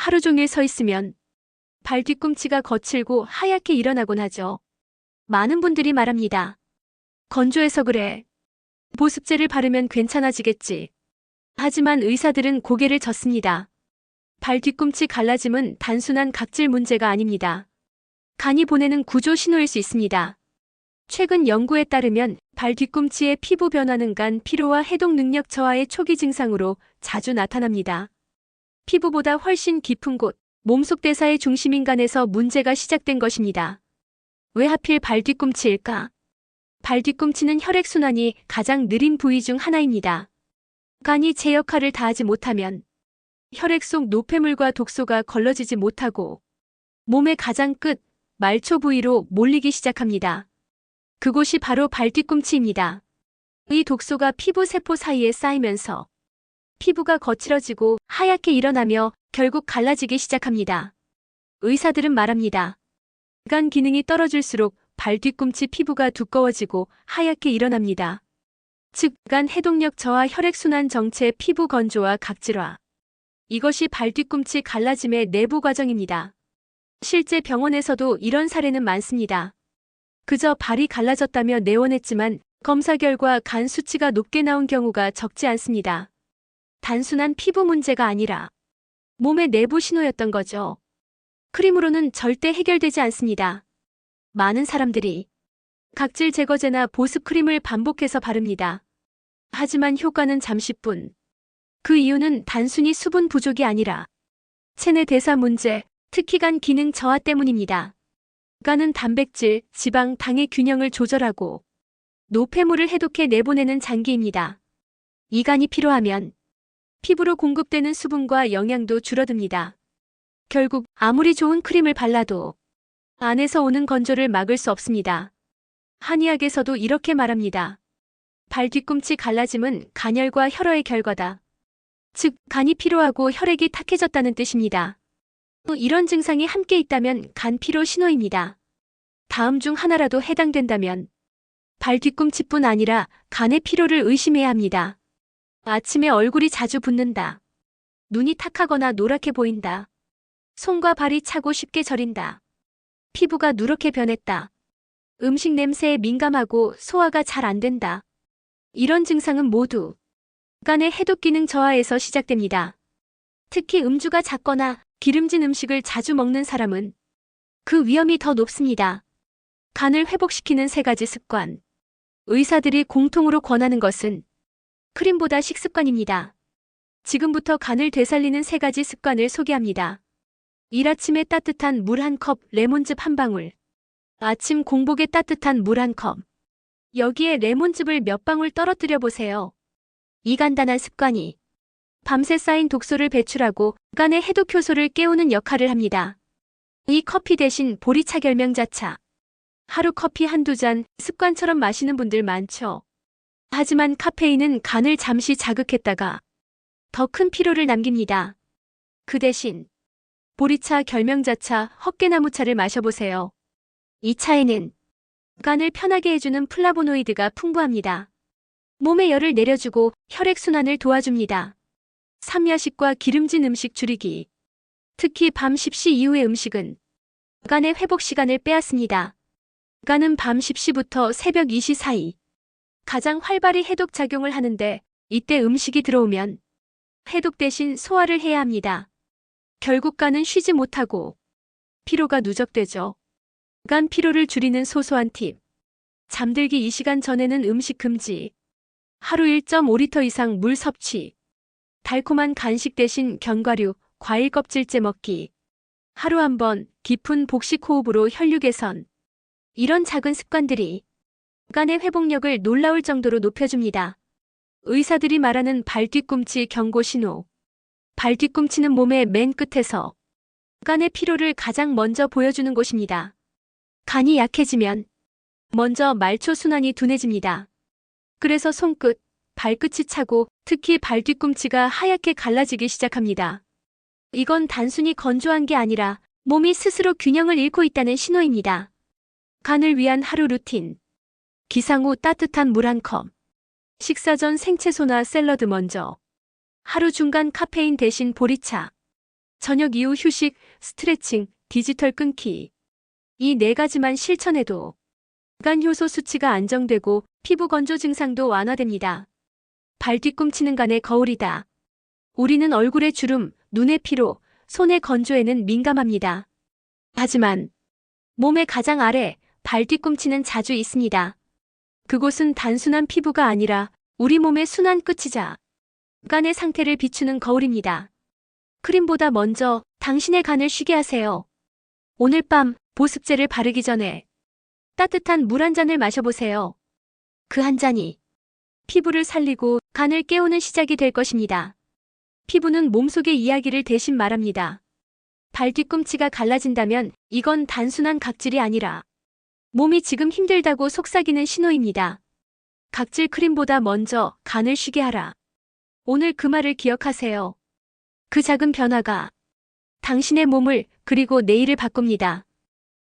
하루 종일 서 있으면 발 뒤꿈치가 거칠고 하얗게 일어나곤 하죠. 많은 분들이 말합니다. 건조해서 그래. 보습제를 바르면 괜찮아지겠지. 하지만 의사들은 고개를 젓습니다. 발 뒤꿈치 갈라짐은 단순한 각질 문제가 아닙니다. 간이 보내는 구조 신호일 수 있습니다. 최근 연구에 따르면 발 뒤꿈치의 피부 변화는 간 피로와 해독 능력 저하의 초기 증상으로 자주 나타납니다. 피부보다 훨씬 깊은 곳, 몸속 대사의 중심인 간에서 문제가 시작된 것입니다. 왜 하필 발 뒤꿈치일까? 발 뒤꿈치는 혈액순환이 가장 느린 부위 중 하나입니다. 간이 제 역할을 다하지 못하면 혈액 속 노폐물과 독소가 걸러지지 못하고 몸의 가장 끝, 말초 부위로 몰리기 시작합니다. 그곳이 바로 발 뒤꿈치입니다. 이 독소가 피부 세포 사이에 쌓이면서 피부가 거칠어지고 하얗게 일어나며 결국 갈라지기 시작합니다. 의사들은 말합니다. 간 기능이 떨어질수록 발 뒤꿈치 피부가 두꺼워지고 하얗게 일어납니다. 즉, 간 해독력 저하, 혈액순환 정체, 피부 건조와 각질화. 이것이 발 뒤꿈치 갈라짐의 내부 과정입니다. 실제 병원에서도 이런 사례는 많습니다. 그저 발이 갈라졌다며 내원했지만 검사 결과 간 수치가 높게 나온 경우가 적지 않습니다. 단순한 피부 문제가 아니라 몸의 내부 신호였던 거죠. 크림으로는 절대 해결되지 않습니다. 많은 사람들이 각질 제거제나 보습 크림을 반복해서 바릅니다. 하지만 효과는 잠시뿐. 그 이유는 단순히 수분 부족이 아니라 체내 대사 문제, 특히 간 기능 저하 때문입니다. 간은 단백질, 지방, 당의 균형을 조절하고 노폐물을 해독해 내보내는 장기입니다. 이 간이 필요하면 피부로 공급되는 수분과 영양도 줄어듭니다. 결국 아무리 좋은 크림을 발라도 안에서 오는 건조를 막을 수 없습니다. 한의학에서도 이렇게 말합니다. 발 뒤꿈치 갈라짐은 간열과 혈어의 결과다. 즉, 간이 피로하고 혈액이 탁해졌다는 뜻입니다. 이런 증상이 함께 있다면 간 피로 신호입니다. 다음 중 하나라도 해당된다면 발 뒤꿈치뿐 아니라 간의 피로를 의심해야 합니다. 아침에 얼굴이 자주 붓는다. 눈이 탁하거나 노랗게 보인다. 손과 발이 차고 쉽게 저린다. 피부가 누렇게 변했다. 음식 냄새에 민감하고 소화가 잘 안 된다. 이런 증상은 모두 간의 해독 기능 저하에서 시작됩니다. 특히 음주가 잦거나 기름진 음식을 자주 먹는 사람은 그 위험이 더 높습니다. 간을 회복시키는 3가지 습관. 의사들이 공통으로 권하는 것은 크림보다 식습관입니다. 지금부터 간을 되살리는 3가지 습관을 소개합니다. 일 아침에 따뜻한 물 1컵, 레몬즙 1방울. 아침 공복에 따뜻한 물 1컵. 여기에 레몬즙을 몇 방울 떨어뜨려 보세요. 이 간단한 습관이 밤새 쌓인 독소를 배출하고 간의 해독 효소를 깨우는 역할을 합니다. 이 커피 대신 보리차 결명자차. 하루 커피 1~2잔 습관처럼 마시는 분들 많죠. 하지만 카페인은 간을 잠시 자극했다가 더 큰 피로를 남깁니다. 그 대신 보리차, 결명자차, 헛개나무차를 마셔보세요. 이 차에는 간을 편하게 해주는 플라보노이드가 풍부합니다. 몸의 열을 내려주고 혈액순환을 도와줍니다. 삼야식과 기름진 음식 줄이기. 특히 밤 10시 이후의 음식은 간의 회복 시간을 빼앗습니다. 간은 밤 10시부터 새벽 2시 사이 가장 활발히 해독 작용을 하는데 이때 음식이 들어오면 해독 대신 소화를 해야 합니다. 결국 간은 쉬지 못하고 피로가 누적되죠. 간 피로를 줄이는 소소한 팁. 잠들기 2시간 전에는 음식 금지. 하루 1.5리터 이상 물 섭취. 달콤한 간식 대신 견과류, 과일 껍질째 먹기. 하루 1번 깊은 복식 호흡으로 혈류 개선. 이런 작은 습관들이 간의 회복력을 놀라울 정도로 높여줍니다. 의사들이 말하는 발 뒤꿈치 경고 신호. 발 뒤꿈치는 몸의 맨 끝에서 간의 피로를 가장 먼저 보여주는 곳입니다. 간이 약해지면 먼저 말초 순환이 둔해집니다. 그래서 손끝, 발끝이 차고 특히 발 뒤꿈치가 하얗게 갈라지기 시작합니다. 이건 단순히 건조한 게 아니라 몸이 스스로 균형을 잃고 있다는 신호입니다. 간을 위한 하루 루틴. 기상 후 따뜻한 물 1컵. 식사 전 생채소나 샐러드 먼저. 하루 중간 카페인 대신 보리차. 저녁 이후 휴식, 스트레칭, 디지털 끊기. 이 네 가지만 실천해도 간 효소 수치가 안정되고 피부 건조 증상도 완화됩니다. 발 뒤꿈치는 간의 거울이다. 우리는 얼굴의 주름, 눈의 피로, 손의 건조에는 민감합니다. 하지만 몸의 가장 아래, 발 뒤꿈치는 자주 있습니다. 그곳은 단순한 피부가 아니라 우리 몸의 순환 끝이자 간의 상태를 비추는 거울입니다. 크림보다 먼저 당신의 간을 쉬게 하세요. 오늘 밤 보습제를 바르기 전에 따뜻한 물 한 잔을 마셔보세요. 그 한 잔이 피부를 살리고 간을 깨우는 시작이 될 것입니다. 피부는 몸속의 이야기를 대신 말합니다. 발 뒤꿈치가 갈라진다면 이건 단순한 각질이 아니라 몸이 지금 힘들다고 속삭이는 신호입니다. 각질 크림보다 먼저 간을 쉬게 하라. 오늘 그 말을 기억하세요. 그 작은 변화가 당신의 몸을 그리고 내일을 바꿉니다.